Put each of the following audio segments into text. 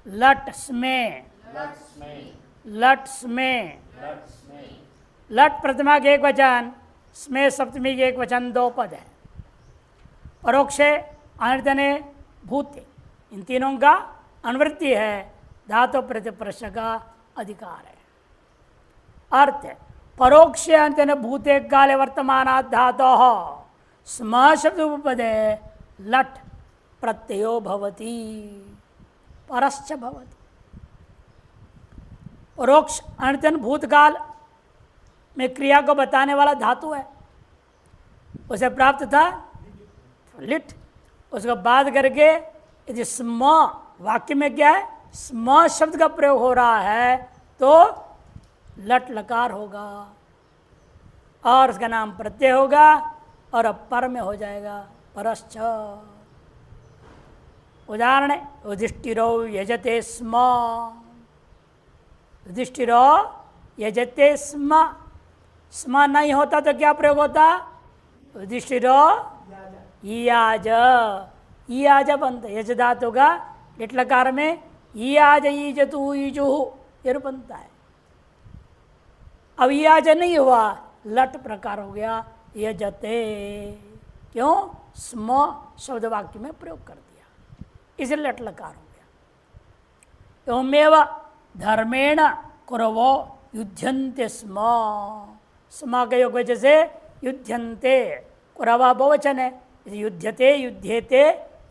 लट स्मे, लट स्मे, लट प्रथमा के एक वचन, स्मे सप्तमी के एक वचन, दो पद है। परोक्षे अनर्तने भूते, इन तीनों का अनुवृत्ति है, धातु प्रतिप्रश्न का अधिकार है। अर्थ है परोक्ष अंतन भूते काले वर्तमान धातो स्म शब्द उपपदे लट प्रत्ययो भवति, परश्च भवति। परोक्ष अनर्तन भूतकाल में क्रिया को बताने वाला धातु है, उसे प्राप्त था लिट। उसको बाद करके यदि स्म वाक्य में क्या है, स्म शब्द का प्रयोग हो रहा है तो लट लकार होगा और उसका नाम प्रत्यय होगा और अब पर में हो जाएगा परश्च। उदाहरण युधिष्ठिरो यजते स्म, युधिष्ठिरो यजते स्म, स्म नहीं होता तो क्या प्रयोग होता, युधिष्ठिरो याज, याज बनता, यज धातु का लिट लकार में याज ईजतु ईजुहु ये बनता है। अब याज नहीं हुआ, लट प्रकार हो गया यजते, क्यों, स्म शब्द वाक्य में प्रयोग कर दिया, इसे लट लकार हो गया। एवमेव धर्मेण कुरवो युध्यन्ते स्म, स्म के योग वजह से युध्यन्ते, कुरवा बहुवचन है, युध्यते युध्येते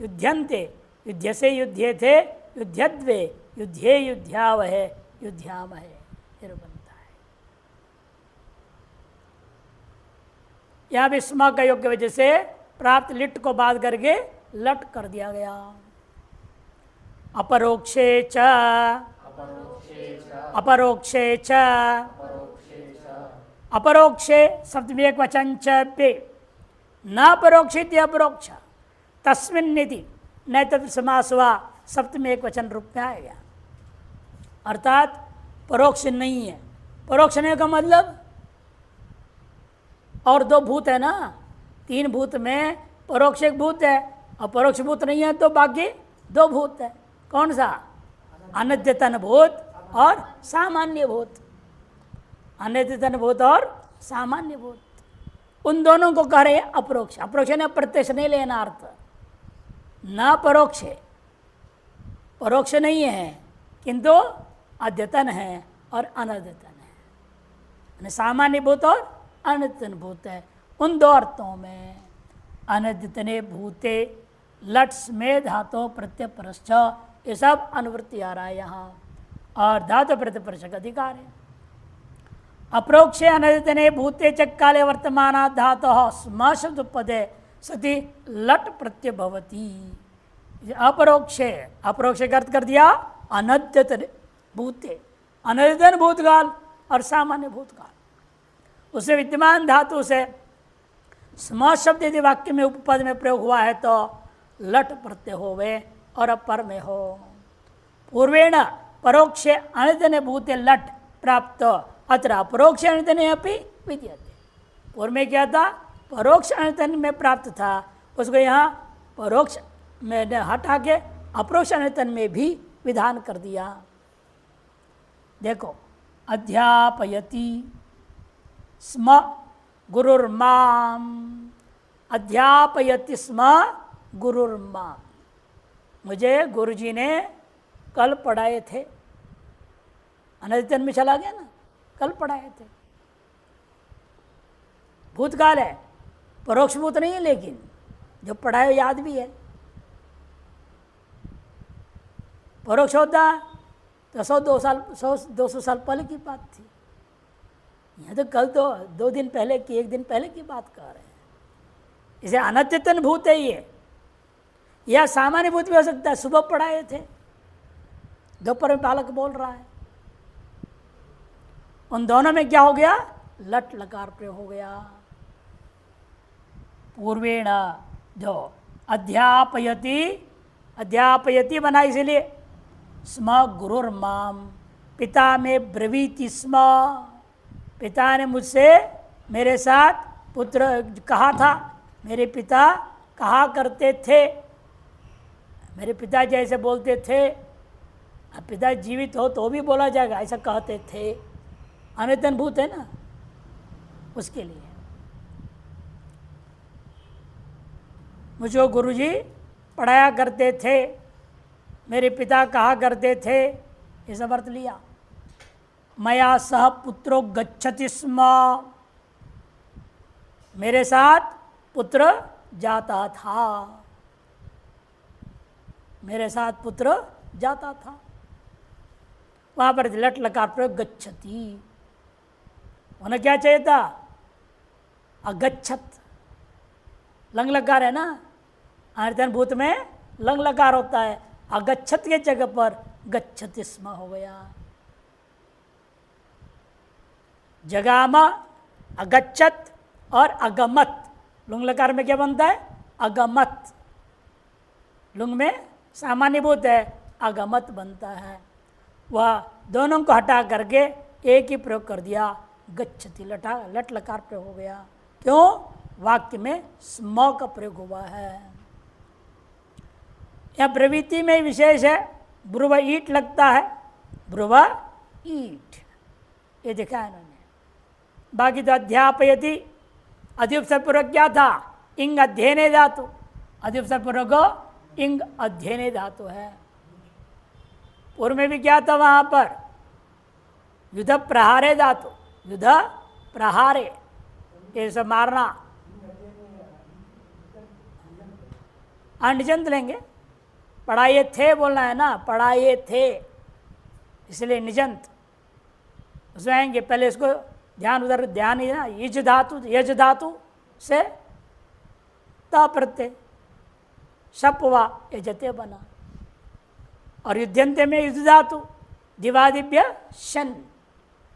युध्यन्ते, युद्ध से युध्येते युध्यद्वे, युध्ये युध्यावहे युध्यामहे ये बनता है। यहाँ भी स्म का योग की वजह से प्राप्त लिट को बाद करके लट कर दिया गया। अपरोक्षे च, अपरोक्षे च, अपरोक्षे सप्तमी एक वचन च पे, न परोक्षित अपरोक्ष तस्मिन् निधि न तत् समास हुआ, सप्तमी एक वचन रूप में आएगा। अर्थात परोक्ष नहीं है, परोक्ष नहीं का मतलब और दो भूत है ना, तीन भूत में परोक्ष एक भूत है और परोक्ष भूत नहीं है तो बाकी दो भूत है। कौन सा, अनद्यतन भूत और सामान्य भूत, अनद्यतन भूत और सामान्य भूत, उन दोनों को कह रहे हैं अपरोक्ष। अपरोक्ष ने प्रत्यक्ष नहीं लेना अर्थ, न परोक्ष, परोक्ष नहीं है किंतु अद्यतन है और अनद्यतन है, सामान्य भूत और अनद्यतन भूत है। उन दो अर्थों में अनद्यतने भूते लट स्मे धातु प्रत्यय परश्च ये सब अनुवृत्ति आ रहा है यहाँ, और धातु प्रत्यय परश्च का अधिकार है। अप्रोक्षे अनद्यतने भूते च काले वर्तमान धातु स्म शब्द पदे सति लट प्रत्यय भवति। अपरोक्षे, अपरोक्षे का अर्थ कर दिया अनद्यतन भूते, अनद्यतन भूतकाल और सामान्य भूतकाल, उसे विद्यमान धातु से स्म शब्द यदि वाक्य में उपपद में प्रयोग हुआ है तो लट प्रत्यय होवे और अपर में हो। पूर्वेण परोक्षे अनद्यतने भूते लट प्राप्त अत्र अपरोक्ष अनद्यतने अपि विद्यते। पूर्व में क्या था, परोक्ष अनद्यतन में प्राप्त था, उसको यहाँ परोक्ष में हटा के अपरोक्ष अनद्यतन में भी विधान कर दिया। देखो, अध्यापयति स्म गुरुर्माम, अध्यापयति स्म गुरुर्माम, मुझे गुरुजी ने कल पढ़ाए थे, अनद्यतन में चला गया ना, कल पढ़ाए थे, भूतकाल है, परोक्ष भूत नहीं है, लेकिन जो पढ़ाए याद भी है। परोक्ष होता तो 100-200 साल पहले की बात थी, यह तो कल तो 2 दिन पहले की, 1 दिन पहले की बात कर रहे हैं। इसे अनद्यतन भूत है ये, या सामान्य भूत भी हो सकता है, सुबह पढ़ाए थे, दोपहर में बालक बोल रहा है, उन दोनों में क्या हो गया, लट लकार प्रयोग हो गया। पूर्वेण जो अध्यापयति, अध्यापयति बना इसलिए स्म गुरुर्माम, पिता में ब्रवीति स्म, पिता ने मुझसे, मेरे साथ पुत्र कहा था, मेरे पिता कहा करते थे, मेरे पिता जैसे बोलते थे, अब पिता जीवित हो तो भी बोला जाएगा, ऐसा कहते थे, अनित्यन भूत है ना, उसके लिए। मुझको गुरुजी पढ़ाया करते थे, मेरे पिता कहा करते थे, ये सब अर्थ लिया। मया सह पुत्रो गच्छति स्म, मेरे साथ पुत्र जाता था, मेरे साथ पुत्र जाता था। वहां पर लट लकार प्रयोग गच्छति, उन्हें क्या चाहिए था? अगच्छत, लंग लकार है ना, आयतन भूत में लंग लकार होता है, अगच्छत के जगह पर गच्छति स्म हो गया। जगामा, अगच्छत और अगमत, लुंग लकार में क्या बनता है? अगमत। लुंग में सामान्य भूत है, अगमत बनता है। वह दोनों को हटा करके एक ही प्रयोग कर दिया, गच्छति, लट लकार प्रयोग हो गया। क्यों? वाक्य में स्म का प्रयोग हुआ है। यह प्रवृत्ति में विशेष है, ब्रुव ईट लगता है, ब्रुव ईट, ये देखा है इन्होंने। बाकी तो अध्यापयति, अधिपसर्ग पूर्वक क्या था? इंग अध्ययने धातु, अधिपसर्ग पूर्वक इंग अध्ययने धातु है। पूर्व में भी क्या था वहां पर? युद्ध प्रहारे धातु, युद्ध प्रहारे, ये सब मारना। निजंत लेंगे, पढ़ाए थे बोलना है ना, पढ़ाए थे, इसलिए निजंत उसमें आएंगे। पहले इसको ध्यान, उधर ध्यान ही ना, यज धातु, यज धातु से ता प्रत्यय, शपवा यजते बना। और युद्धंते में युद्ध धातु, दिवादिव्य शन,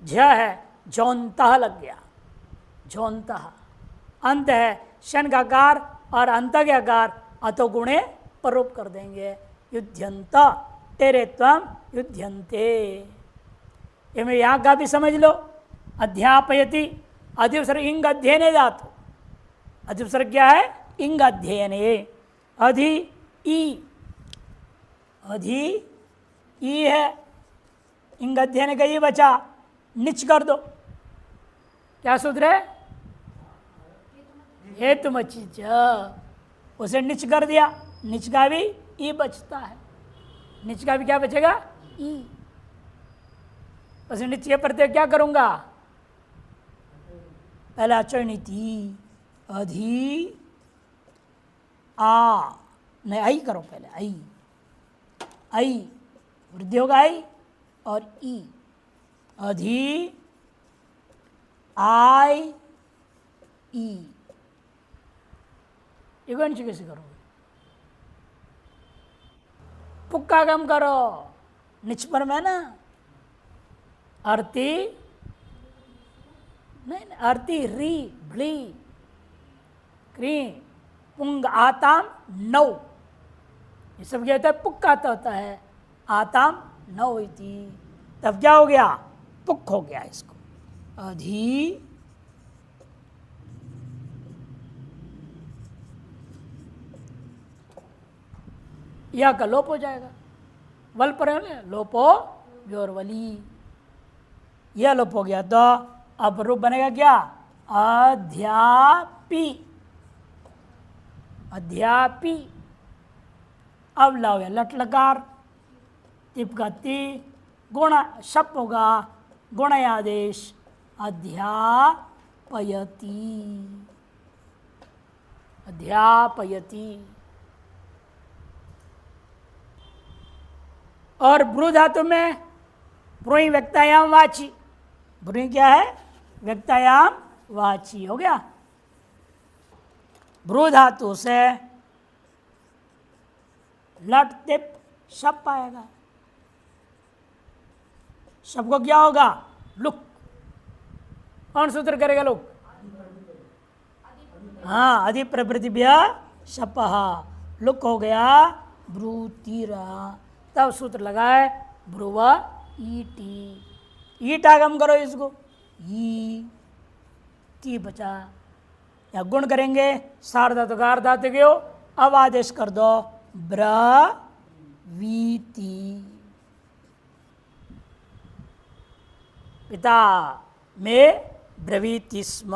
झ है, झोंतः लग गया, झोंतः। अंत है शन का कार और अंत के आकार अतो गुणे परोप कर देंगे। युद्धंत तेरे त्वम युद्धंते, ये मैं यहाँ का भी समझ लो। अध्यापयति, अधिपसर्ग इंग अध्ययने धातु, अधिपसर्ग क्या है? इंग अध्ययने। अधि ई, अधि ई है, इंग अध्ययन का ये बचा, निच कर दो। क्या सूत्र है? हेतुमचिच, उसे निच कर दिया, निच का भी ई बचता है, निच का भी क्या बचेगा? ई। उसे निच के प्रत्यय क्या करूंगा? पहला चरणिति, अधि आ, नहीं आई करो पहले, आई, आई वृद्धि होगा, आई और ई, अधि आई ई, ये कैसे करोगे? पुक्का गम करो, निच पर में ना, अर्थी नहीं, अर्थी री भली क्री पुंग आताम नौ, ये सब क्या होता है? पुक्का होता है, आताम नौ इति, तब क्या हो गया? पुक हो गया इसको। अधि या का लोप हो जाएगा, वल पर लोपो व्योरवली, यह लोप हो गया तो अब रूप बनेगा क्या? अध्यापी, अध्यापी। अब लाओ या लट लकार, तिप का ती, गुण शप होगा, गुणयादेश, अध्यापयति, अध्यापयति। और ब्रू धातु में ब्रूई व्यक्तायाम वाची, ब्रूई क्या है? व्यक्तायाम वाची हो गया। ब्रू धातु से लट तिप शप आएगा, शब को क्या होगा? लुक। कौन सूत्र करेगा लुक? हाँ, अधि प्रभृतिभ्य शपः, लुक हो गया, ब्रूतीरा, तब सूत्र लगाए ब्रुव ईटी, ईट आगम करो इसको, ई टी बचा, या गुण करेंगे सार्धातु का अर्धातु के हो, अब आदेश कर दो ब्र वीति, पिता में ब्रवीति स्म।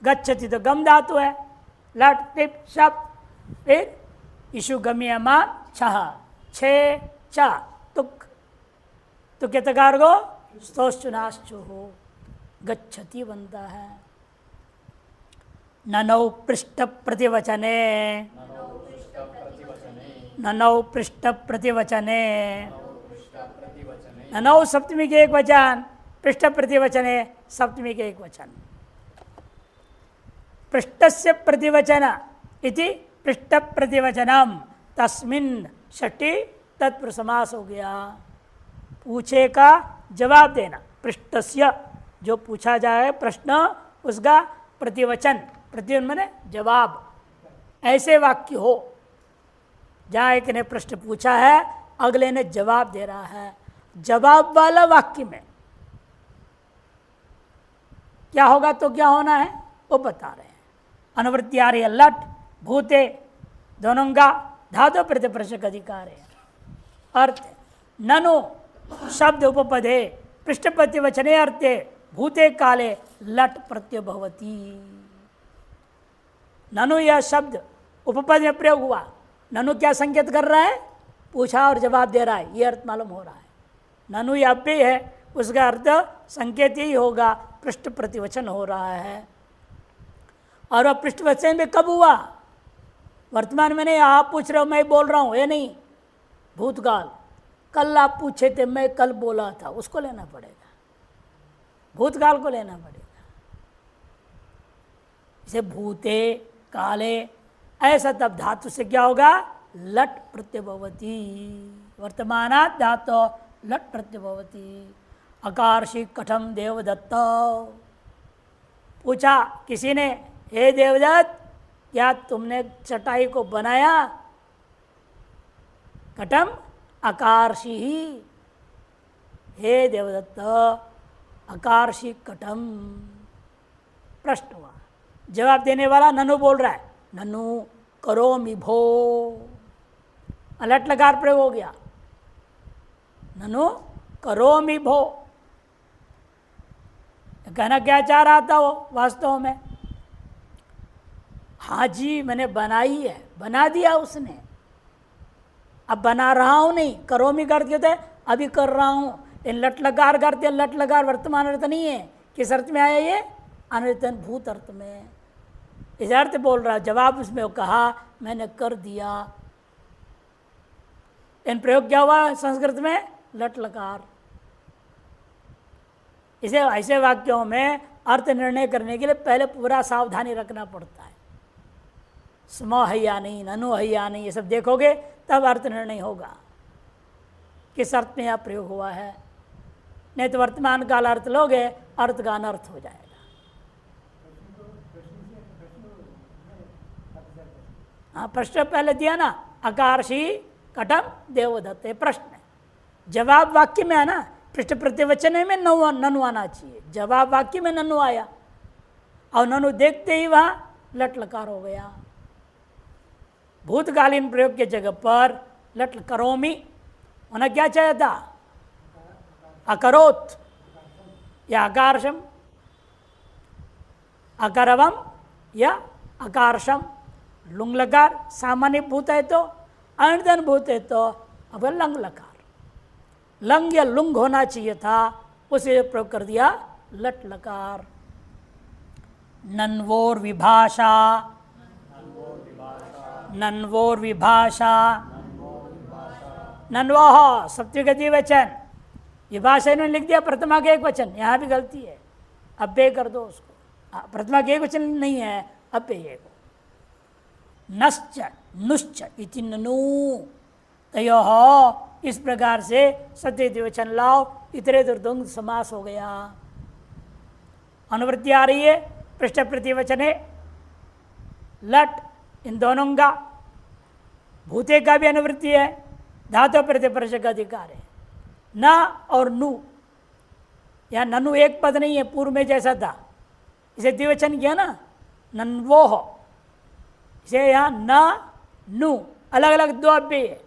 गच्छति तो गम धातु है, लट टिप शप, फिर इशु गम्यमान छह, छे चा तुक, तुक के तकार को स्तोश्चुनाश्चु हो, गच्छति बनता है। ननौ पृष्ठ प्रतिवचने, ननौ पृष्ठ प्रतिवचने, ननौ सप्तमी के एक वचन, पृष्ठ प्रतिवचने सप्तमी के एक वचन। पृष्ठस्य प्रतिवचन इति पृष्ठ प्रतिवचनम तस्मिन् षष्ठी तत्पुरुष समास हो गया। पूछे का जवाब देना, पृष्ठस्य जो पूछा जाए प्रश्न उसका प्रतिवचन, प्रतिवचन माने जवाब। ऐसे वाक्य हो जहाँ एक ने प्रश्न पूछा है, अगले ने जवाब दे रहा है, जवाब वाला वाक्य में क्या होगा तो क्या होना है वो बता रहे हैं। अनुवृत्ति आ रही है, लट भूते दोनों का धातु प्रतिप्रश्न अधिकार है। अर्थ ननु शब्द उपपदे पृष्ठ प्रतिवचने अर्थे भूते काले लट प्रत्यय भवति। ननु यह शब्द उपपद में प्रयोग हुआ, ननु क्या संकेत कर रहा है, पूछा और जवाब दे रहा है, ये अर्थ मालूम हो रहा है। ननु यह अव्यय है, उसका अर्थ संकेत यही होगा, पृष्ठ प्रतिवचन हो रहा है। और वह पृष्ठ वचन में कब हुआ, वर्तमान में नहीं, आप पूछ रहे हो मैं बोल रहा हूँ, ये नहीं, भूतकाल। कल आप पूछे थे, मैं कल बोला था, उसको लेना पड़ेगा, भूतकाल को लेना पड़ेगा। इसे भूते काले ऐसा तब धातु से क्या होगा, लट प्रत्यय भवति। वर्तमानात् धातु लट प्रत्यय भवति। अकार्षि कठम देवदत्त, पूछा किसी ने, हे देवदत्त क्या तुमने चटाई को बनाया, कठम अकार्षि ही, हे देवदत्त अकार्षि कठम। प्रश्न हुआ, जवाब देने वाला ननु बोल रहा है, ननु करोमि भो, अलट लकार प्रयोग हो गया, ननु करोमि भो। कहना क्या चाह रहा था वो वास्तव में, हाँ जी मैंने बनाई है, बना दिया उसने, अब बना रहा हूँ नहीं, करोमि करते थे अभी कर रहा हूँ। इन लट लकार करते, लट लकार वर्तमान अर्थ नहीं है, किस अर्थ में आया ये, अनर्तन भूत अर्थ में, इस अर्थ बोल रहा। जवाब उसमें वो कहा मैंने कर दिया। इन प्रयोग क्या हुआ संस्कृत में, लट लकार। इसे ऐसे वाक्यों में अर्थ निर्णय करने के लिए पहले पूरा सावधानी रखना पड़ता है, स्म है या नहीं, ननु है या नहीं, ये सब देखोगे तब अर्थ निर्णय होगा किस अर्थ में यह प्रयोग हुआ है। नहीं तो वर्तमान काल अर्थ लोगे, अर्थ का अनर्थ हो जाएगा। हाँ प्रश्न पहले दिया ना, अकार्षि कटम देवदत्त, प्रश्न है, जवाब वाक्य में है ना, पृष्ठ प्रतिवचन में ननु आना चाहिए, जवाब वाक्य में ननु आया, और ननु देखते ही वहाँ लट लकार हो गया। भूतकालीन प्रयोग के जगह पर लट करोमि होना क्या चाहिए था, अकरोत या अकार्षम, अकरवम या अकार्षम। लुंग लकार सामान्य भूत है तो, अनर्धन भूत है तो अब लंग लकार, लंग या लुंग होना चाहिए था, उसे प्रयोग कर दिया लट लकार। नन्वोर विभाषा, नन्वोर विभाषा, नन्वोह सप्तमी वचन, विभाषा इन्होंने लिख दिया प्रथमा के एक वचन, यहाँ भी गलती है, अव्यय कर दो उसको, प्रथमा के एक वचन नहीं है, अव्यय को। नश्च नुश्च इति ननु, तयोः इस प्रकार से सत्य वचन लाओ, इतरे दुर्द्वंद समास हो गया। अनुवृत्ति आ रही है, पृष्ठ प्रतिवचने लट, इन दोनों का, भूते का भी अनुवृत्ति है, धातु प्रतिप्रश्न का अधिकार है। न और नु, या ननु एक पद नहीं है, पूर्व में जैसा था, इसे द्विवचन किया ना, नन्वोह, इसे यहाँ न नु अलग अलग दो अव्यय है,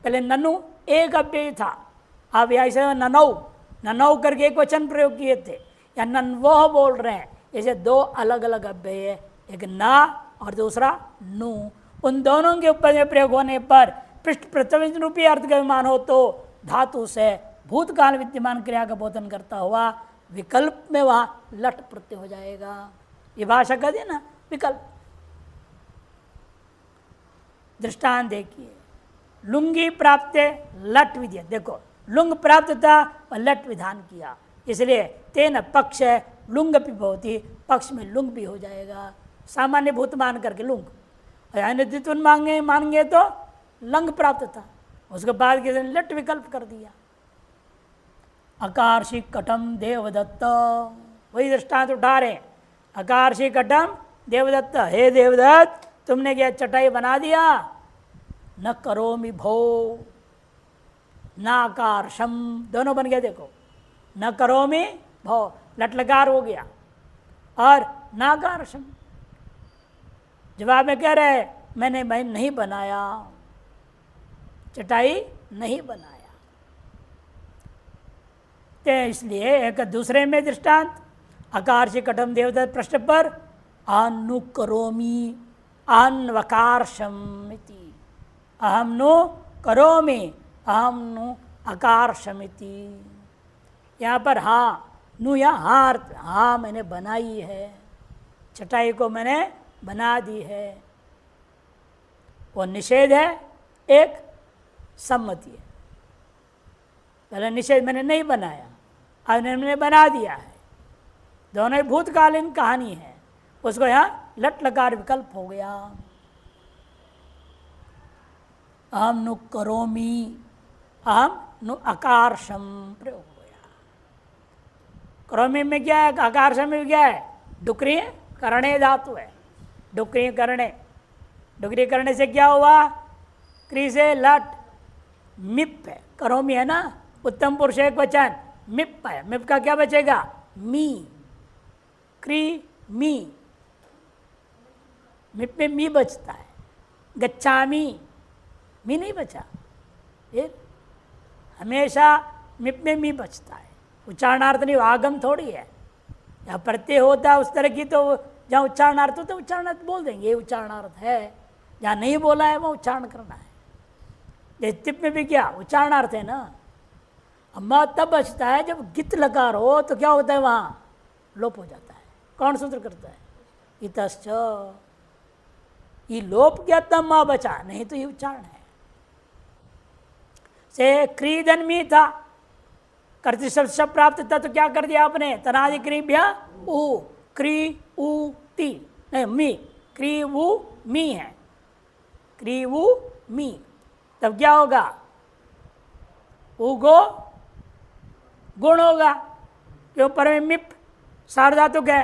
पहले ननु एक अव्यय था, अब यहाँ इसे ननौ, ननौ करके एक वचन प्रयोग किए थे, या नन्वोह बोल रहे हैं। जैसे दो अलग अलग अव्यय है, एक ना और दूसरा नु, उन दोनों के ऊपर में प्रयोग होने पर पृष्ठ प्रत्यवचन रूपी अर्थ का विमान हो तो धातु से भूतकाल विद्यमान क्रिया का बोधन करता हुआ विकल्प में वहां लट प्रत्यय हो जाएगा। ये भाषा का दी ना विकल्प। दृष्टांत देखिए, लुंगी प्राप्त लट विधि, देखो लुंग प्राप्त था और लट विधान किया, इसलिए तेन पक्ष लुंग भी भवति, पक्ष में लुंग भी हो जाएगा। सामान्य भूत मान करके लुंग, अनित्व मानेंगे तो लंग प्राप्त था, उसके बाद किसी ने लट विकल्प कर दिया। अकार्षी कटम देवदत्त, वही दृष्टांत उठा रहे। अकार्षी कटम देवदत्त, हे देवदत्त तुमने क्या चटाई बना दिया? न करोमि भो, नाकार्षम, दोनों बन गए देखो, न करोमि भो लट लकार हो गया और नाकार्षम। जवाब में कह रहे मैं नहीं बनाया, चटाई नहीं बनाया। तो इसलिए एक दूसरे में दृष्टांत अकार्षी कटम देवदत्त प्रश्न पर अनुकरोमि अन्वकार्षम इति, अहम नु करोमि अहम नु अकार्षमिति। यहाँ पर हाँ नु या हाँ मैंने बनाई है, चटाई को मैंने बना दी है। वो निषेध है, एक सम्मति है। पहले निषेध मैंने नहीं बनाया, अब मैंने बना दिया है, दोनों ही भूतकालीन कहानी है, उसको यहाँ लट लकार विकल्प हो गया। अहम नु करोमि अहम नु अकार्षम प्रयोग हो गया। करोमि में क्या है, अकार्षम में क्या है, डुकरी करणे धातु है, डुकरी करणे, डुकरी करने से क्या हुआ, क्री से लट मिप है, करोमि है ना उत्तम पुरुष एक वचन, मिप है, मिप का क्या बचेगा, मी, क्री मी, मिप में मी बचता है, गच्छामी मी नहीं बचा, फिर हमेशा मिप में मी बचता है। उच्चारणार्थ नहीं, आगम थोड़ी है, जहाँ प्रत्यय होता है उस तरह की, तो जहाँ उच्चारणार्थ होता है उच्चारणार्थ बोल देंगे, ये उच्चारणार्थ है। जहाँ नहीं बोला है वो उच्चारण करना है। जैसे तिप में भी क्या उच्चारणार्थ है ना, अम्मा तब बचता है जब गित लकार हो, तो क्या होता है वहाँ लोप हो जाता है। कौन सूत्र करता है, इतश्च, ये लोप क्या तब माँ बचा, नहीं तो ये उच्चारण है। से क्रीदन मी था, कर्तृ शब्द प्राप्त था, तो क्या कर दिया आपने, तनादि क्रीभ्या उ, क्री उ ती, नहीं मी, क्री उ मी है, क्री उ मी, तब क्या होगा, उ गो गुण होगा, क्यों पर में मिप सार्वधातुक है,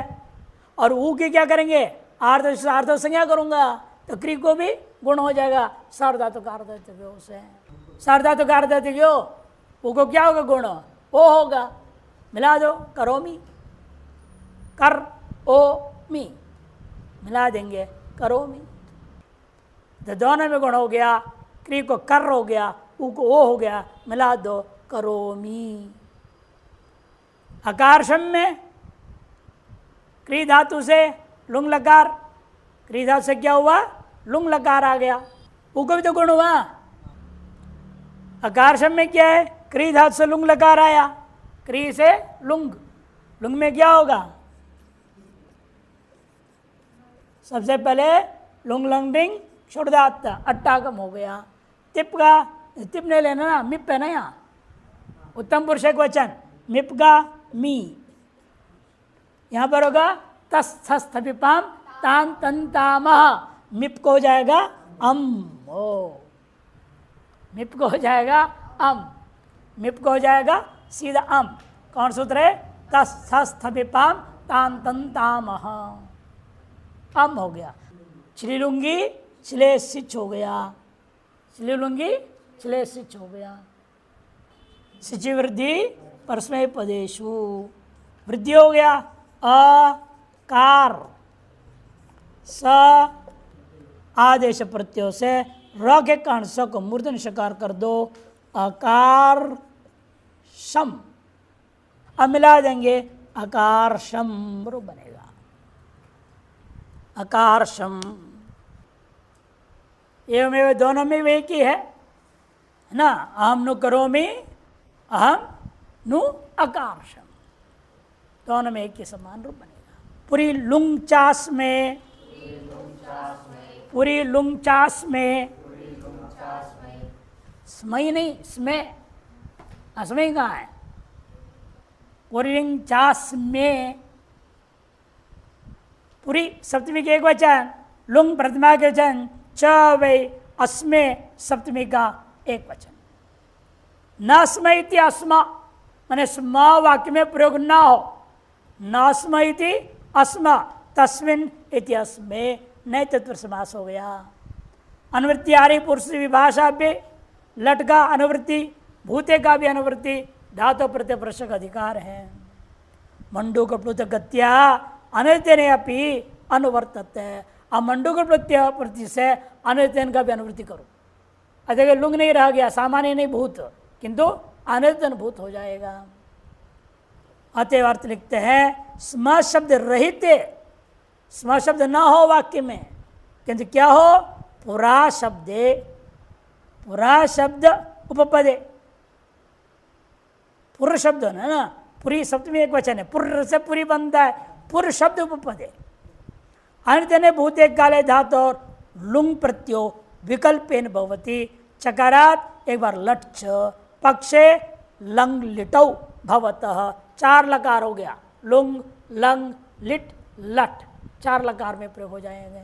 और ऊ की क्या करेंगे, आर्ध संज्ञा करूंगा, तो क्री को भी गुण हो जाएगा, सार्वधातुक आर्धातुक से, सार्वधातुक आर्धातुक ऊ को क्या होगा, गुण ओ होगा, मिला दो, करोमी, कर ओ मी, मिला देंगे करोमी, तो दोनों में गुण हो गया, क्री को कर हो गया, ऊ को ओ हो गया, मिला दो करोमी। अकार्षम में क्री धातु से लुंग लकार, क्री धातु से क्या हुआ, लुंग लकार आ गया, ऊ को भी तो गुण हुआ। अकार्षम में क्या है, क्री धातु से लुंग लकार आया, क्री से लुंग, लुंग में क्या होगा, सबसे पहले लुंग लंगडिंग शुद्धात अट्टागम हो गया। तिप का, तिप नहीं लेना ना, मिप है ना यहाँ, उत्तम पुरुष एक वचन, मिप का मी, यहाँ पर होगा तस्थस्थपिपाम तान तंतामह, मिप को हो जाएगा अम, ओ मिप को हो जाएगा अम, मिप को हो जाएगा सीधा अम। कौन सूत्र है, तस्थस्थपिपाम तान तंतामह, अम हो गया। श्रीलुंगी श्लेषिच हो गया, श्रीलुंगी श्लेषिच हो गया। सिचि वृद्धि परस्मै पदेशु, वृद्धि हो गया, अकार स आदेश प्रत्यय से र के कारण स को मूर्धन्य शकार कर दो, अकार सम, अब मिला देंगे अकारशम रूप बनेगा, अकारशम। एवं दोनों में वे की है ना, अहम नु करोमि, अहम नु अकारशम, दोनों में एक ही समान रूप बनेगा। पूरी लुंग चास में, पूरी लुंग चास में, स्मय नहीं स्मय, अस्मय कहाँ है, पूरी लुंग चास में, पूरी सप्तमी के एक वचन, लुंग प्रतिमा के वचन, च वै अस्मे सप्तमी का एक वचन। न स्म इति अस्मा, माने स्म वाक्य में प्रयोग न हो, न स्म इति अस्मा तस्मिन इति अस्मे, नए तत्व समास हो गया। अनुवृत्ति आ रही पुरुष विभाषा पे, लट का अनुवृत्ति, भूते का भी अनुवृत्ति, धातु प्रत्यय प्रश्न का अधिकार है। मंडूक प्लुत गत्या अनृत्यने अपि अनुवर्तते, अब मंडूक प्रत्यय प्रति से अनृत्यन का भी अनुवृत्ति करो। अगर लुंग नहीं रह गया, सामान्य नहीं भूत, किंतु अनृत्यन भूत हो जाएगा। अतएव अर्थ लिखते हैं स्म शब्द रहित, स्म शब्द न हो वाक्य में, किंतु क्या हो, पुरा शब्दे, पुरा शब्द उपपदे, पुर शब्द है ना, पुरी सप्तमी एक वचन है, पुर से पुरी बनता है, पुर शब्द उपपदे। अनृत्यने भूते काले धातु और लुंग प्रत्यो विकल्पेन भवति, चकारात एक बार लट च, पक्षे लंग लिटौ भवतः, चार लकार हो गया, लुंग लंग लिट लट, चार लकार में प्रयोग हो जाएंगे।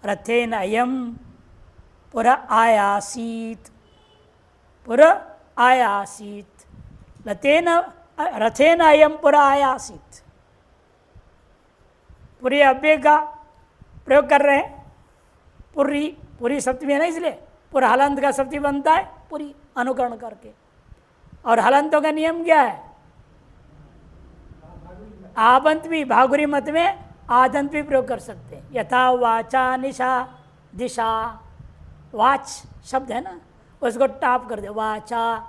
रथेन अयम पुर आयासीत, पुर आयासीत, लतेन रथेन अयम पुर आयासीत, पूरी अव्यय का प्रयोग कर रहे हैं। पूरी पूरी सप्तमी है ना, इसलिए पूरा हलंत का सप्तमी बनता है पूरी अनुकरण करके। और हलंतों का नियम क्या है, आबंत भी, भागुरी मत में आदंत भी प्रयोग कर सकते हैं। यथा वाचा निशा दिशा, वाच शब्द है ना, उसको टाप कर दे, वाचा,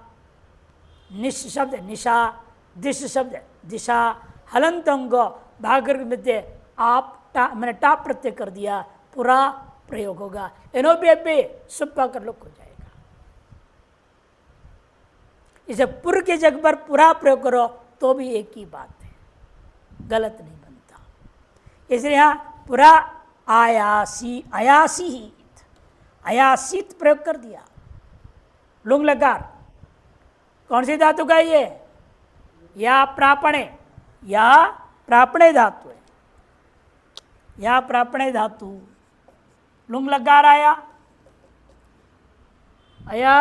निश शब्द निशा, दिश शब्द दिशा, हलंतों को भागुरी मध्य आप मैंने टाप प्रत्यय कर दिया, पूरा प्रयोग होगा। इनो भी सुप्पा कर लोग हो जाएगा। इसे पुर के जगह पर पूरा प्रयोग करो तो भी एक ही बात है, गलत नहीं बनता। इसलिए यहां पूरा आयासी, अयासीत, अयासीत प्रयोग कर दिया। लुंग लकार कौन सी धातु का ये, या प्रापणे, या प्रापणे धातु है, या प्रापणे धातु, लुंग लकार आया, अया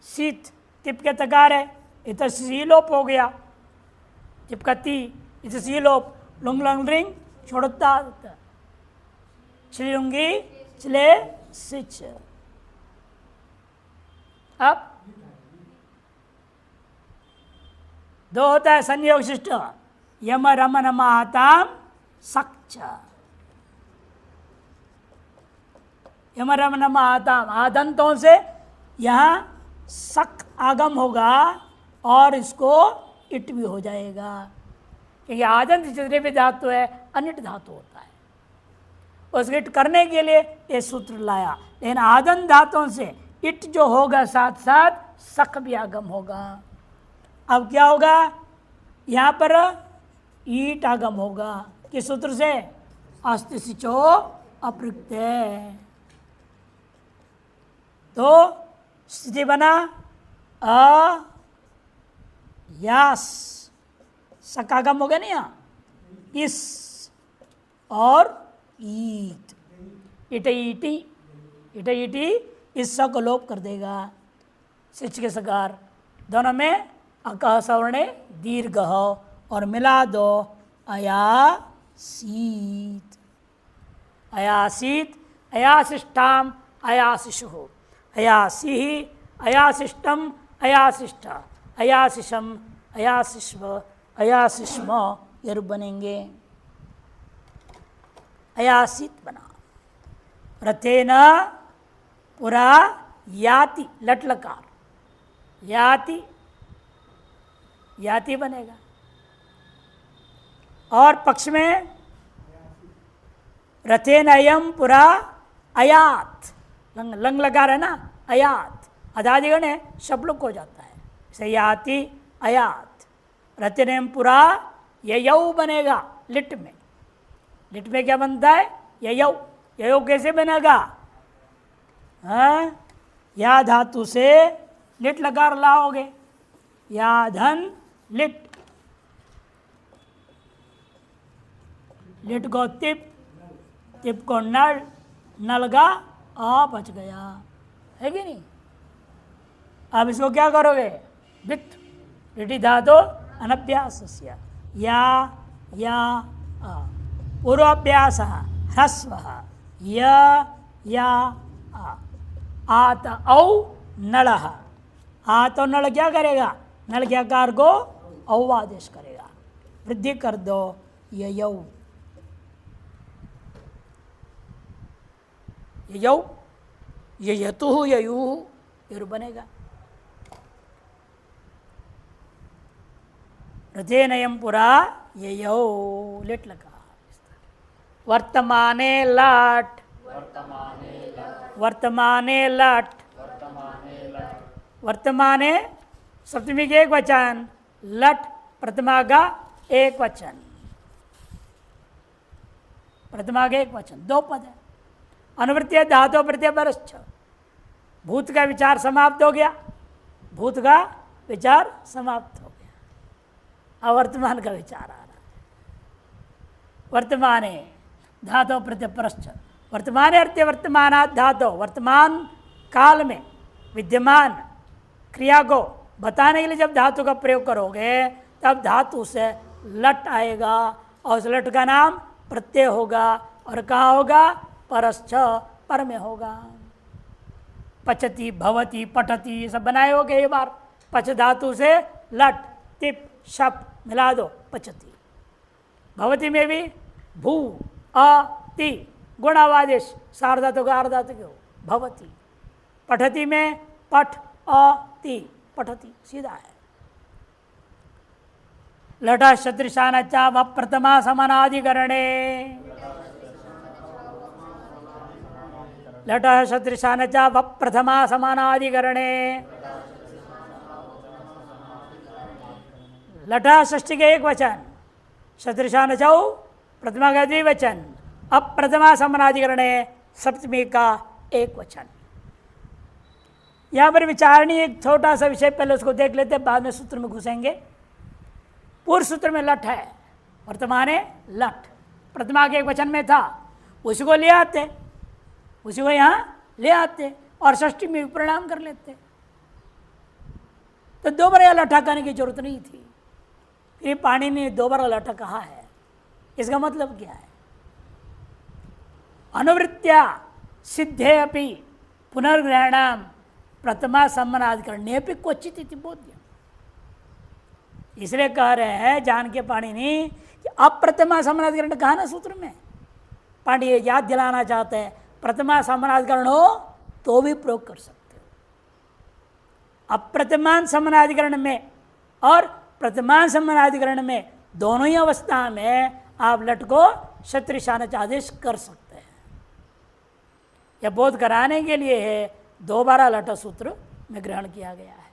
शीत तिप के तकार है, इधर सीलोप हो गया, चिपकती इधर सीलोप, लुंग लंग रिंग छोड़ता, छिलुंगी छिले सिच। अब दो होता है संयोग शिष्ट, यम रमन महाताम सक्च, यम रमन महाताम, आदंतों से यहाँ सक आगम होगा और इसको इट भी हो जाएगा, क्योंकि आदंत जितने भी धातु है अनिट धातु होता है, उसको इट करने के लिए ये सूत्र लाया। लेकिन आदंत धातुओं से इट जो होगा साथ साथ सक भी आगम होगा। अब क्या होगा, यहाँ पर ईट आगम होगा, किस सूत्र से, अस्ति सिचो अप्रत्यय, तो स्थिति बना अ यास, सकागम हो गया ना यहाँ, इस और ईट, इटी इटी इटी इस स को लोप कर देगा। सिच के सकार दोनों में अकह सवर्णे दीर्घ और मिला दो अयासीत, अयासीत, अयासिष्ठाम अयासिषु, अयासी अयासिष्टम अयासिष्ठ, अयासिषम अयासिष्व अयासिष्म, ये रूप बनेंगे। अयासित बना। रथेन पुरा याति, लट लकार, याति याति बनेगा। और पक्ष में रथेन अयम पुरा अयात, लंग लगा रहे ना, अयात अदादिगण है, शब्द हो जाता है, इसे याति अयात। रथेन पुरा ययौ बनेगा लिट में। लिट में क्या बनता है? ययौ। ययौ कैसे बनेगा? हाँ, या धातु से लिट लगा लाओगे, या धन लिट, लिट को तिप, तिप को नल, नल का आ बच गया, है कि नहीं? अब इसको क्या करोगे? वित्त लिटि धातु अनभ्यास या आ, पूर्वाभ्यास ह्रस्व या आ, आत औ नल, आत और नल क्या करेगा? नल के आकार को औ आदेश करेगा, वृद्धि कर दो ययौ। ययौ, ययतु ययु, यर बनेगा। रथेनयम पुरा ययौ, लेट लगा। वर्तमाने लट, वर्तमाने लट, वर्तमाने सप्तमी के एक वचन, लट प्रथमा का एक वचन, प्रथमा का एक वचन, दो पद है। अनुवृत्ति धातु प्रत्यय परश्च, भूत का विचार समाप्त हो गया, भूत का विचार समाप्त हो गया, अवर्तमान का विचार आ रहा है। वर्तमाने धातु प्रत्यय परश्च, वर्तमान अर्थ वर्तमान धातु, वर्तमान काल में विद्यमान क्रिया को बताने के लिए जब धातु का प्रयोग करोगे तब धातु से लट आएगा और उस लट का नाम प्रत्यय होगा। और कहाँ होगा? परश्च, पर में होगा। पचति, भवति, पठति, ये सब बनाए हो गए। एक बार पच धातु से लट तिप शप मिला दो, पचति। भवति में भी भू अ ति गुणावादेश, सार्धातु का अर्धातु क्यों? भवति। पठति में पठ अ ति, पठति, सीधा है। लट सदृशान च व प्रथमा समानाधिकरणे, लट सदृशान च व प्रथमा समानाधिकरणे, लट षष्ठी के एक वचन, सदृशान चौ प्रथमा का द्विवचन, अप्रथमा समानाधिकरणे सप्तमी का एक वचन। यहाँ पर विचारणी एक छोटा सा विषय पहले उसको देख लेते हैं, बाद में सूत्र में घुसेंगे। पूर्व सूत्र में लट है, वर्तमान लट प्रथमा के एक वचन में था, उसी को ले आते, उसी को यहाँ ले आते और षष्ठी में परिणाम कर लेते, तो दो बार लठा कहने की जरूरत नहीं थी। फिर पाणिनि ने दो बार लठा कहा है, इसका मतलब क्या है? अनुवृत्त्या सिद्धे अपि पुनर्ग्रहणम प्रथमा सम्मानाधिकरणे अपि क्वचित इति बोध्यम। इसलिए कह रहे हैं जान के पाणिनि कि अप्रथमा सम्मानाधिकरण कहा ना सूत्र में, पाणिनि याद दिलाना चाहते हैं प्रथमा सम्मानाधिकरण हो तो भी प्रयोग कर सकते हो। अप्रथमान सम्मानाधिकरण में और प्रथमान सम्मानाधिकरण में दोनों ही अवस्था में आप लट को शत्रुशानच आदेश कर सकते हैं। यह बोध कराने के लिए है, दोबारा लट सूत्र में ग्रहण किया गया है।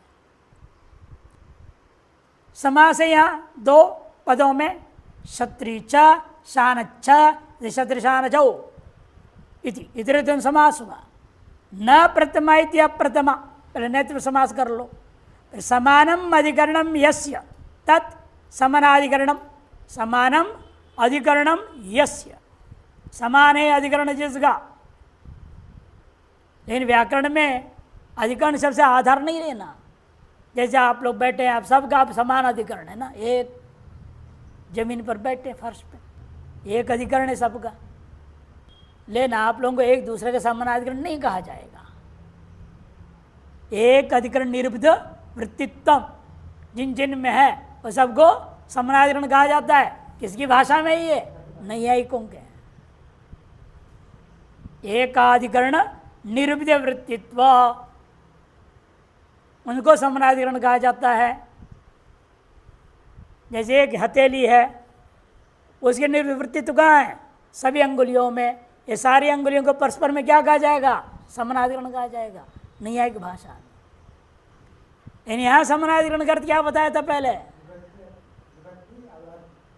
समास है यहाँ दो पदों में, क्षत्रिच शानच्छ शत्रुशानचौ इति इतरेतन समास हुआ। न प्रथमा इति अप्रथमा, पहले नेत्र समास कर लो। फिर समानम अधिकरणम यस्य तत् समानाधिकरणम, समानम अधिकरणम यस्य, समान है अधिकरण जिसका। लेकिन व्याकरण में अधिकरण सबसे आधार नहीं रहना। जैसे आप लोग बैठे हैं, आप सबका आप समान अधिकरण है ना, एक जमीन पर बैठे फर्श पे, एक अधिकरण है सबका। लेकिन आप लोगों को एक दूसरे का समान अधिकरण नहीं कहा जाएगा। एक अधिकरण निरुब्ध वृत्तित्व जिन जिन में है वो सबको समानाधिकरण कहा जाता है। किसकी भाषा में ही है? नैयायिकों के। एकाधिकरण निरुब्ध वृत्तित्व, उनको समानाधिकरण कहा जाता है। जैसे एक हथेली है, उसकी निर्वृत्ति तो कहाँ है? सभी अंगुलियों में। ये सारी अंगुलियों को परस्पर में क्या कहा जाएगा? समानाधिकरण कहा जाएगा न्यायिक भाषा में। यहाँ समानाधिकरण का अर्थ क्या बताया था पहले?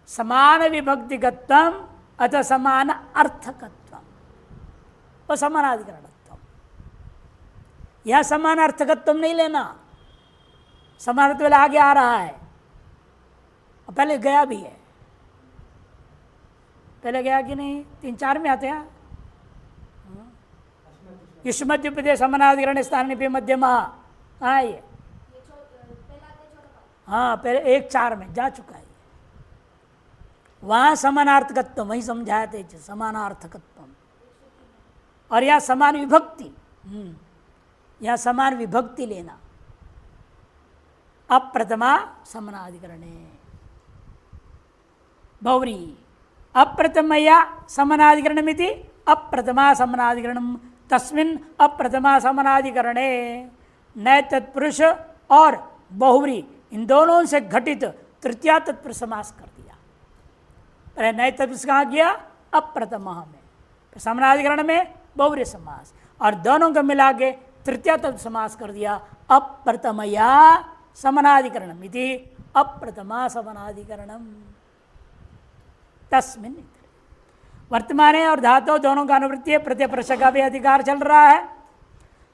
समान विभक्तिगतम अथवा समान अर्थकत्वम, वो समानाधिकरणत्वम। यह समान अर्थकत्वम नहीं लेना, समान अर्थ वाला आगे आ रहा है, और पहले गया भी है। पहले गया कि नहीं? 3-4 में आते हैं। युष्मद्युपदे समानाधिकरण स्थान पे मध्यमा, हाँ ये हाँ पहले 1-4 में जा चुका है। वहां समानार्थकत्व वही समझाया थे, समानार्थकत्व। और यहाँ समान विभक्ति, यहाँ समान विभक्ति लेना। अप्रथमा समानाधिकरणे बहुव्री अप्रथमया समानाधिकरणमिति अप्रथमा समानाधिकरणम तस्मिन् अप्रथमा समानाधिकरणे नए तत्पुरुष और बहुव्री इन दोनों से घटित तृतीया तत्पुरुष समास कर दिया। पहले नए तत्पुरुष कहाँ गया? अप्रथमा में, समानाधिकरण में बहुव्री समास, और दोनों को मिला के तृतीया तत्पुरुष समास कर दिया। अप्रथमया समानाधिकरणम इति अप्रथमा समानाधिकरणम तस्मिन्। वर्तमान और धातु दोनों का अनुवृत्ति है, प्रत्यय प्रश्न का भी अधिकार चल रहा है।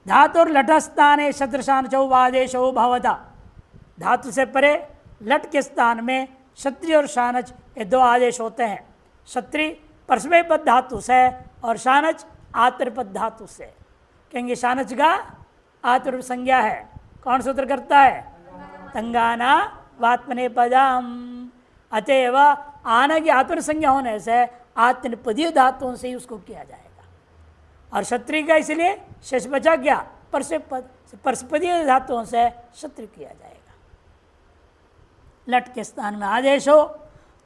धातु और लटस्थाने शत्रशान चौवादेशो भवता, धातु से परे लट के स्थान में क्षत्रिय और शानच ये 2 आदेश होते हैं। क्षत्रिय परस्मैपद धातु से और शानच आतृपद धातु से। कहेंगे शानच का आतृप संज्ञा है, कौन सूत्र करता है? तंगाना वात्मने पदम। अतएव आना की आतुर संज्ञा होने से आत्मनिपदीय धातुओं से ही उसको किया जाएगा। और क्षत्रिय का इसलिए शेष बचा गया परस्पद, परस्पदीय धातुओं से क्षत्रिय किया जाएगा। लट के स्थान में आदेश हो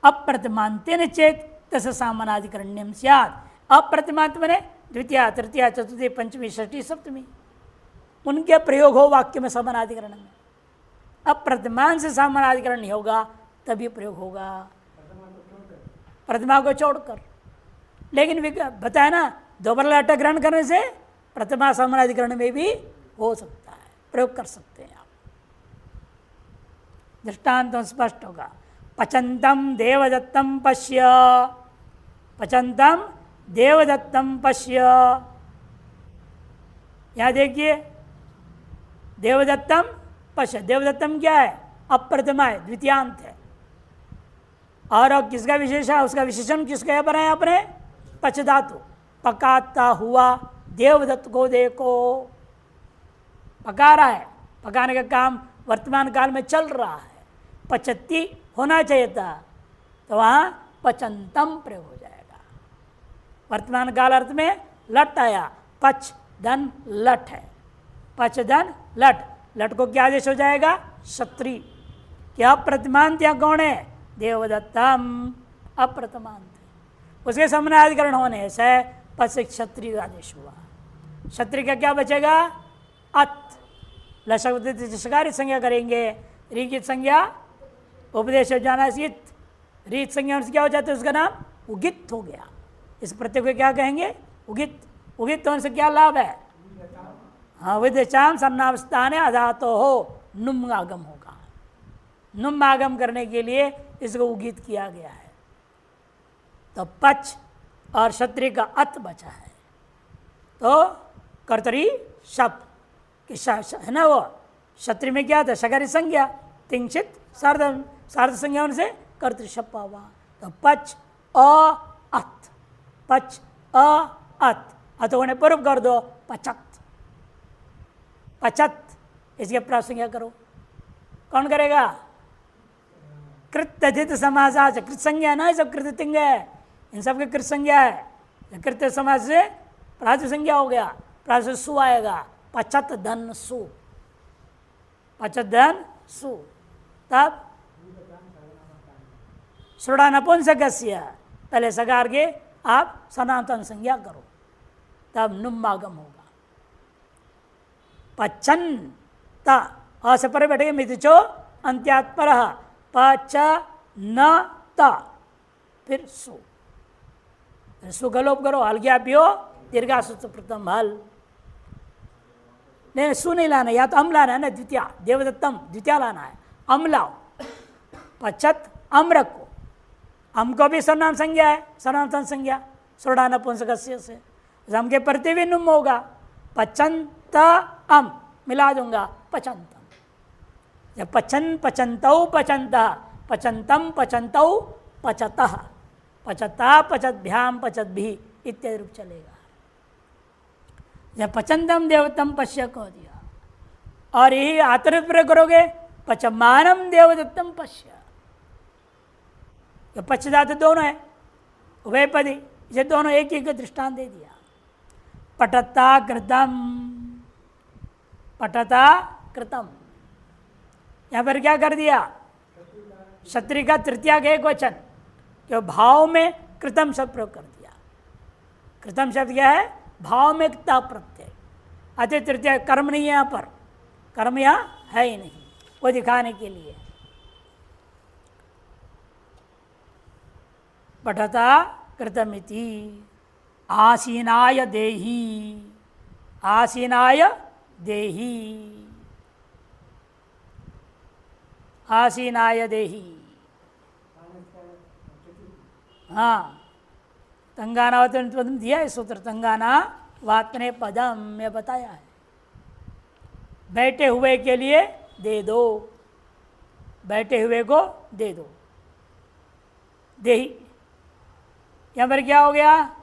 अप्रतिमांतेन चेत तस सामानाधिकरण्यम स्यात्। अप्रतिमांत मने द्वितीय तृतीय चतुर्थी पंचमी षष्ठी सप्तमी, उनके प्रयोग हो वाक्य में समानाधिकरण में। अप्रतिमान से सामानाधिकरण नहीं होगा तभी प्रयोग होगा, प्रतिमा को छोड़कर। लेकिन बताया ना, दोबारा लट ग्रहण करने से प्रतिमा समानाधिकरण में भी हो सकता है, प्रयोग कर सकते हैं आप। दृष्टांत तो स्पष्ट होगा। पचंतम देवदत्तम पश्य, पचंतम देवदत्तम पश्य। यहां देखिए देवदत्तम पश्य, देवदत्तम क्या है? अप्रतिमा है, द्वितीयांत है। और किसका विशेष है? उसका विशेषण किसका बनाया आपने? पच धातु। पकाता हुआ देवदत्त को देखो, पका रहा है, पकाने का काम वर्तमान काल में चल रहा है, पचती होना चाहिए था, तो वहां पचंतम प्रयोग हो जाएगा। वर्तमान काल अर्थ में लट आया, पच धन लट है, पच धन लट, लट को क्या आदेश हो जाएगा? क्षत्रिय। क्या अप्रतिमांत या कौन है? देवदत्तम अप्रतिमांत। उसके समानाधिकरण होने से पच से क्षत्रिय आदेश हुआ। क्षत्रिय का क्या बचेगा? अत। लशकारी संज्ञा करेंगे, रीकित संज्ञा उपदेश जाना सित, रीत संज्ञा से क्या हो जाता है? उसका नाम उगित हो गया। इस प्रत्यय को क्या कहेंगे? उगित। उगित होने से क्या लाभ है? हाँ, विदेशाम सन्नावस्थान अधातो हो नुम आगम होगा। नुम आगम करने के लिए इसको उगित किया गया है। तो पच और क्षत्रिय का अत बचा है, तो कर्तरी शप है ना, वो क्षत्रिय में क्या था? शकारी संज्ञा, तिंक्षित सार्ध, सार्ध संज्ञा से कर्तृशप हुआ। तो पच अत, पच अत, अत होने पूर्व कर दो पचत, पचत। इसके प्राप्त संज्ञा करो, कौन करेगा? कृत समास, कृत संज्ञा ना, सब कृत तिंग है, इन सब के कृत संज्ञा है। कृत समास से प्रातिपदिक संज्ञा हो गया, प्रातिपदिक सु आएगा, पचत धन सु, पचत धन सु। तब श्रुड़ा नपुंसकस्य, पहले सगार के आप सनातन संज्ञा करो, तब नुमागम होगा। पचन ता, अ से परे बैठेगा मितिचो अंत्यात पर, पच न त, फिर सु, सुगलोप करो, हल गया पियो, दीर्घा सुत प्रथम हल। नहीं, सु नहीं लाना, या तो अम लाना है ना, द्वितीय, देवदत्तम द्वितीय लाना है, अम लाओ, पचत अम रखो, अम को भी सर्वनाम संज्ञा है, सर्वनाम संज्ञा सोड़ा नपुंसकस्य से, अम के प्रति भी नुम होगा, पचंत अम मिला दूंगा, पचंतम, जब पचन पचंतौ पचंत, पचंतम पचंतौ पचतः, पचता पचतभ्याम पचतभी इत्यादि रूप चलेगा। जब पचंतम देवतम पश्य कह दिया, और यही आतरित प्रयोग करोगे, पचमानम देवदत्तम पश्य, पश्चात दोनों है, उभयपदी, ये दोनों एक ही दृष्टांत दे दिया। पठता कृतम, पठता कृतम, यहां पर क्या कर दिया, क्षत्रिय का तृतीया का एक वचन, जो भाव में कृतम शब्द प्रयोग कर दिया। कृतम शब्द क्या है, भाव में ता प्रत्यय, अति तृतीय कर्म नहीं है, यहाँ पर कर्म यहाँ है ही नहीं, वो दिखाने के लिए। पठता कृतमिति आसीनाय देही, आसीनाय देही, आसीनाय देही, हाँ, तंगाना पदम दिया है सूत्र, तंगाना वातने पदम में बताया है, बैठे हुए के लिए दे दो, बैठे हुए को दे दो, देही। यहाँ पर क्या हो गया,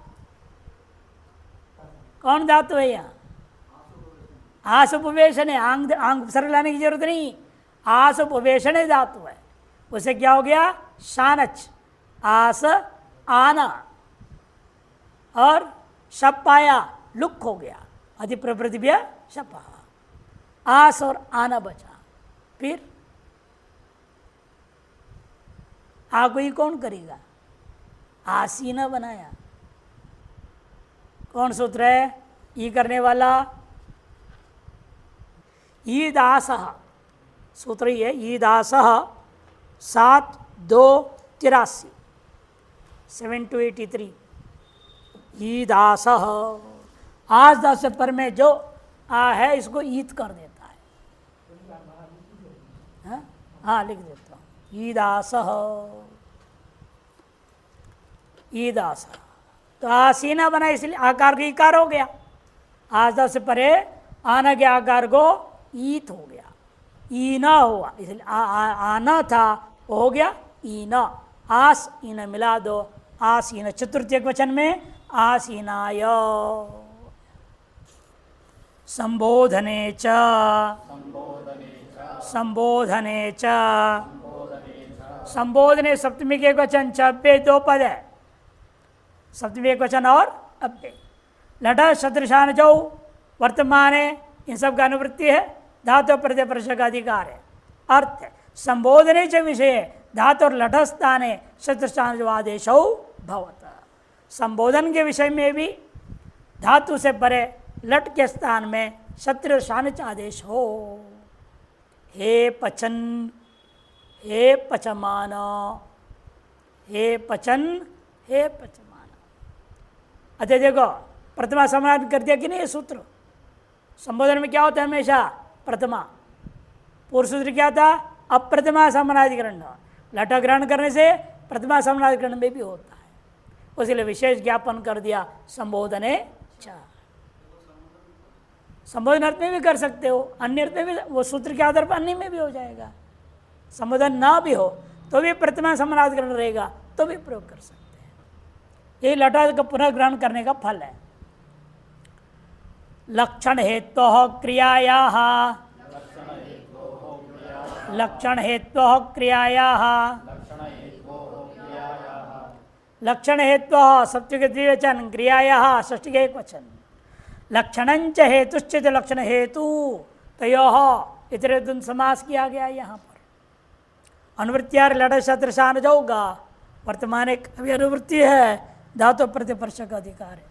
कौन धातु है यहाँ, आस उपवेशन है, आंग आंग उपसर्ग लाने की जरूरत नहीं, आस उपवेशन है धातु है, उसे क्या हो गया, शानच, आस आना, और शप पाया लुक हो गया, अधि प्रप्रतिभ्य शपा, आस और आना बचा, फिर आ कोई कौन करेगा, आसीना बनाया, कौन सूत्र है, ई करने वाला, ईदास सूत्र ही है, ईदास 7-2-83 7-83, ईदास, आज दास पर में जो आ है इसको ईद कर देता है, हाँ लिख देता हूँ, ईदास, ईदास, तो आसीना बना इसलिए आकार का इकार हो गया, आज दास से परे आना के आकार को ईत हो गया, ईना हुआ, इसलिए आना था वो हो गया ईना, आस ईना मिला दो, आसीन, चतुर्थी वचन में आसीनाय, संबोधने च, संबोधने च, संबोधने सप्तमी के वचन च, अब्बे दो पद है, सप्तमी एक वचन और अब्बे, लटा सदृशान जो वर्तमान है, इन सब का अनुवृत्ति है, धातु प्रत्यय प्रश्न का अधिकार है, अर्थ है, संबोधने च विषय धातु और लठस्थाने सदृशान जो आदेश हो भवत, संबोधन के विषय में भी धातु से परे लट के स्थान में क्षत्रिय शानिच आदेश हो, हे पचन, हे पचमान, हे पचन, हे पचमान। अच्छा देखो, प्रथमा समानार्थी कर दिया कि नहीं ये सूत्र, संबोधन में क्या होता है हमेशा, प्रथमा, पूर्व सूत्र क्या था, अप्रथमा समानाधिकरण, लट ग्रहण करने से प्रथमा समानाधिकरण में भी होता है, उसके लिए विशेष ज्ञापन कर दिया, संबोधने च, संबोधन अर्थ में भी कर सकते हो, अन्य अर्थ में भी, वो सूत्र के आधार पर अन्य में भी हो जाएगा, संबोधन ना भी हो तो भी प्रथमा समानाधिकरण रहेगा तो भी प्रयोग कर सकते हैं, ये लटा का पुनः ग्रहण करने का फल है। लक्षण हेतु क्रियाया, लक्षण हेतु क्रियाया, लक्षण हेतु सप्तमी के द्विवचन, क्रियाया षष्ठी के एक वचन, लक्षणंच हेतुश्चित लक्षण हेतु तयोः इतरेतुन समास किया गया यहाँ पर, अनुवृत्तियार लड़ सदृशान जाऊगा, वर्तमान एक अभी अनुवृत्ति है, धातु प्रतिपर्श का अधिकार है,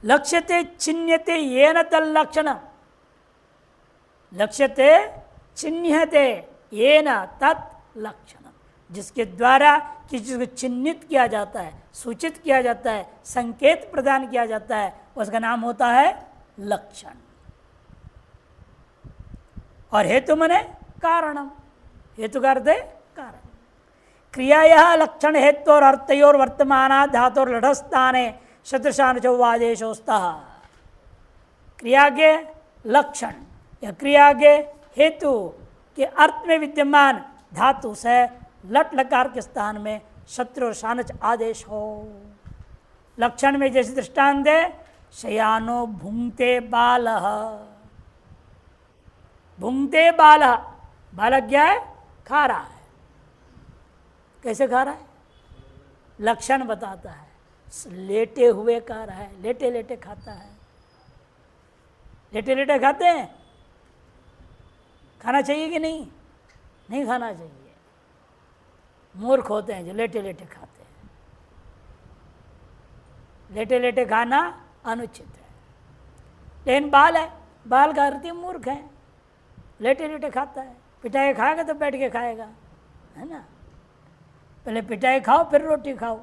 लक्ष्यते छिन्यते येन तल्लक्षण, लक्ष्यते छिन्यते येन तत् लक्षण, जिसके द्वारा किसी चीज को चिन्हित किया जाता है, सूचित किया जाता है, संकेत प्रदान किया जाता है, उसका नाम होता है लक्षण। और हेतु मने कारणम, हेतु का अर्थ है कारण। क्रियाया लक्षण हेतु और अर्थयोर वर्तमान धातुर लढ़स्थाने शतशान चौवादेशोस्तः। क्रिया के लक्षण या क्रिया के हेतु के अर्थ में विद्यमान धातु से लट लकार के स्थान में शत्रु और शानच आदेश हो। लक्षण में जैसे दृष्टांत है, शयानो भुंगते बालः। भुंगते बालः, बालक क्या है? खा रहा है। कैसे खा रहा है? लक्षण बताता है, लेटे हुए खा रहा है, लेटे लेटे खाता है। लेटे लेटे खाते हैं? खाना चाहिए कि नहीं? नहीं खाना चाहिए। मूर्ख होते हैं जो लेटे लेटे खाते हैं। लेटे लेटे खाना अनुचित है। लेकिन बाल है, बाल का अर्थ मूर्ख है, लेटे लेटे खाता है। पिटाई खाएगा तो बैठ के खाएगा, है ना? पहले पिटाई खाओ फिर रोटी खाओ,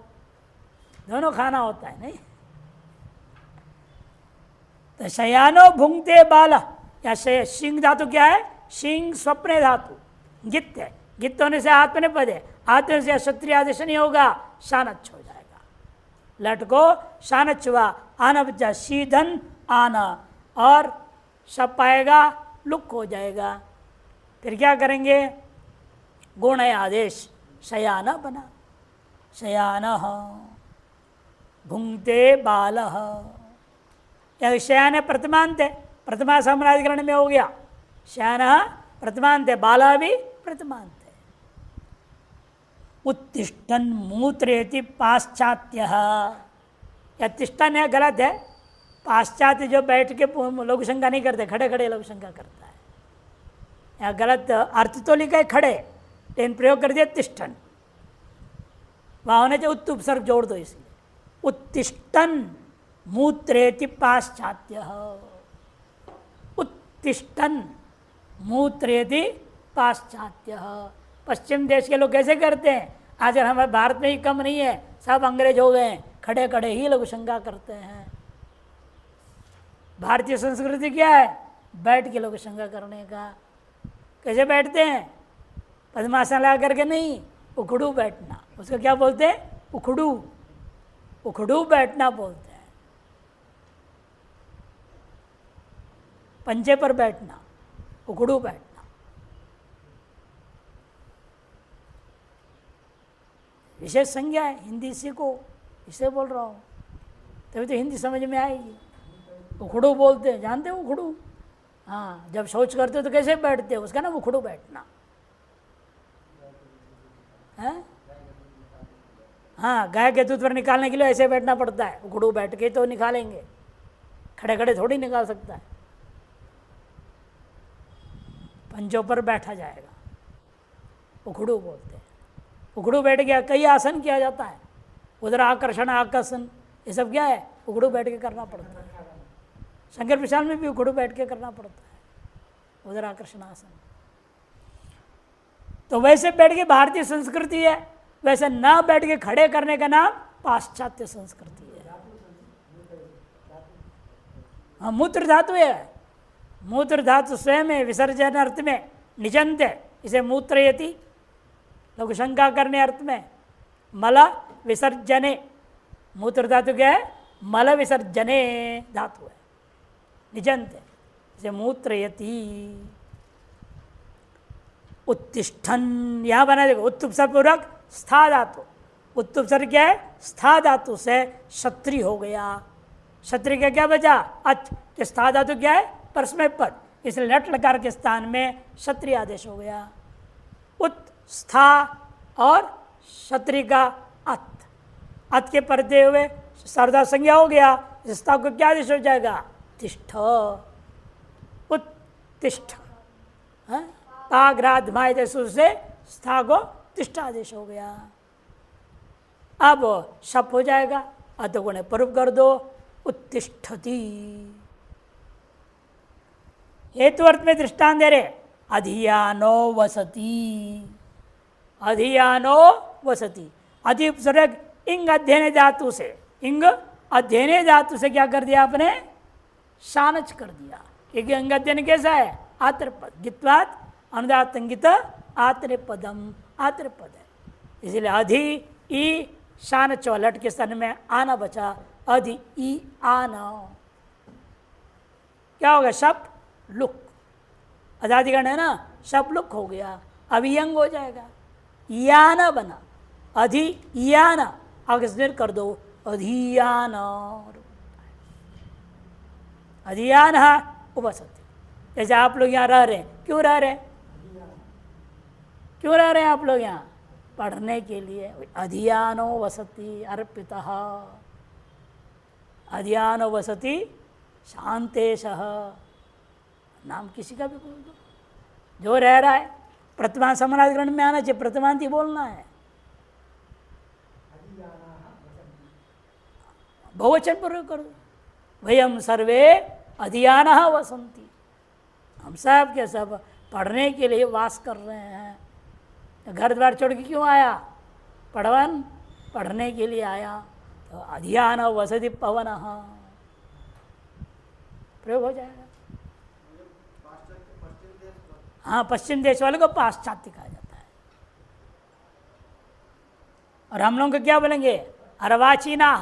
दोनों खाना होता है नहीं? तो शयानो भुंगते बाला, या सिंह धातु क्या है? सिंह स्वप्ने धातु, गित है। गित होने से आत्मने पद है, आत्म से क्षत्रिय आदेश नहीं होगा, शानच हो जाएगा। लट को शानच हुआ, आना बच्चा सीधन आना, और सब पाएगा लुक हो जाएगा। फिर क्या करेंगे? गुण है आदेश, शयाना बना, शयान भुंगते बालः। या शयान है प्रथमांत है, प्रथमा समानाधिकरण में हो गया। शयान प्रथमांत है, बाला भी प्रथमांत है। उत्तिष्ठन मूत्रेति पाश्चात्य, या तिष्ठन है गलत है। पाश्चात्य जो बैठ के लघु शंका नहीं करते, खड़े खड़े लघु शंका करता है। या गलत अर्थ तो लिखा है खड़े, लेकिन प्रयोग कर दिया तिष्ठन। वहाँ होने चाहिए उत्तुप सर्ग जोड़ दो इसलिए। उत्तिष्ठन मूत्रेति पाश्चात्य, उत्तिष्ठन मूत्रेति पाश्चात्य। पश्चिम देश के लोग कैसे करते हैं? आज हमारे भारत में ही कम नहीं है, सब अंग्रेज हो गए हैं, खड़े खड़े ही लघु शंका करते हैं। भारतीय संस्कृति क्या है? बैठ के लघु शंका करने का। कैसे बैठते हैं? पद्मासन लगा करके नहीं, उखड़ू बैठना। उसको क्या बोलते हैं? उखड़ू, उखड़ू बैठना बोलते हैं। पंजे पर बैठना, उखड़ू बैठना। विशेष संज्ञा है, हिंदी सीखो, इससे बोल रहा हूँ, तभी तो हिंदी समझ में आएगी। उखड़ू बोलते हैं, जानते हो उखड़ू? हाँ, जब शौच करते हो तो कैसे बैठते हो? उसका नाम उखड़ू बैठना है। हाँ, गाय के दूध पर निकालने के लिए ऐसे बैठना पड़ता है, उखड़ू बैठ के तो निकालेंगे, खड़े खड़े थोड़ी निकाल सकता है। पंजों पर बैठा जाएगा, उखड़ू बोलते हैं। उखड़ू बैठ गया, कई आसन किया जाता है, उधर आकर्षण आकर्षण, ये सब क्या है? उखड़ू बैठ के करना पड़ता है। शंकर प्रसाद में भी उखड़ू बैठ के करना पड़ता है, उधर आकर्षण आसन। तो वैसे बैठ के भारतीय संस्कृति है, वैसे ना बैठ के खड़े करने का नाम पाश्चात्य संस्कृति है। हाँ, मूत्र धातु है, मूत्र धातु स्वयं है, विसर्जन अर्थ में निजंत है, इसे मूत्रयति लघु शंका करने अर्थ में। मल विसर्जने, मूत्र धातु क्या है? मल विसर्जने धातु है, निजंत है, इसे मूत्रयति। उत्तिष्ठन यहाँ बना देखो, उत्तुपसर्ग पूर्वक स्था धातु। उत्तुपसर्ग क्या है? स्था धातु से क्षत्रि हो गया। क्षत्रि का क्या बचा? अच। स्था धातु क्या है? परस्मै पद, इसलिए लट लकार के स्थान में क्षत्रि आदेश हो गया। उत स्था और क्षत्रि का अत, अत के पढ़ते हुए सर्वधा संज्ञा हो गया। स्था को क्या आदेश हो जाएगा? तिष्ठ, उत्तिष्ठ। पाग्राध माय से स्था को तिष्ठ आदेश हो गया। अब शप हो जाएगा, अत गुण परूप कर दो, उत्तिष्ठति। हेतु अर्थ में दृष्टांत दे रहे, अधियानो वसति। अधियानो वसति। अधिसर्ग इंग अध्ययन धातु से, इंग अध्ययन धातु से क्या कर दिया आपने? शानच कर दिया। क्योंकि अंग अध्ययन कैसा है? आत्रपद, गित्वात अनुदातंगित आत्रपदम, आत्रपद है। इसलिए अधि ई शान चौलट के स्थान में आना बचा, अधि ई आना। क्या होगा? शप लुक, अदादिगण है ना, शप लुक हो गया, अभियंग हो जाएगा, याना बना, अधि याना अग्नि कर दो, अधियान, अधियान उपसति। जैसे आप लोग यहाँ रह रहे हैं, क्यों रह रहे हैं? क्यों रह रहे हैं आप लोग यहाँ? पढ़ने के लिए। अधियानो वसति अर्पितः, अधियानो वसति शांतेशः, नाम किसी का भी बोल दो, जो रह रहा है। प्रथमा समानाधिकरण में आना चाहिए, प्रथमांति बोलना है। बहुवचन प्रयोग करो, वयम सर्वे अधियानः वसंती, हम सब के सब पढ़ने के लिए वास कर रहे हैं। घर द्वार छोड़ के क्यों आया? पढ़वन, पढ़ने के लिए आया। तो अधियान वसति पवन प्रयोग हो जाएगा। हाँ, पश्चिम देश वाले को पाश्चात्य कहा जाता है। और हम लोग को क्या बोलेंगे? अर्वाचीना,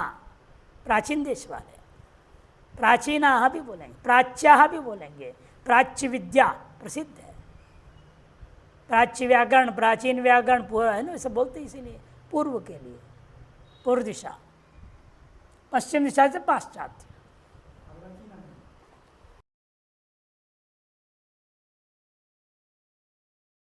प्राचीन देश वाले। प्राचीना भी बोलेंगे, प्राच्या भी बोलेंगे। प्राच्य विद्या प्रसिद्ध है, प्राच्य व्याकरण, प्राचीन व्याकरण पूर्व है ना, ऐसा बोलते हैं। इसीलिए पूर्व के लिए पूर्व दिशा, पश्चिम दिशा से पाश्चात्य।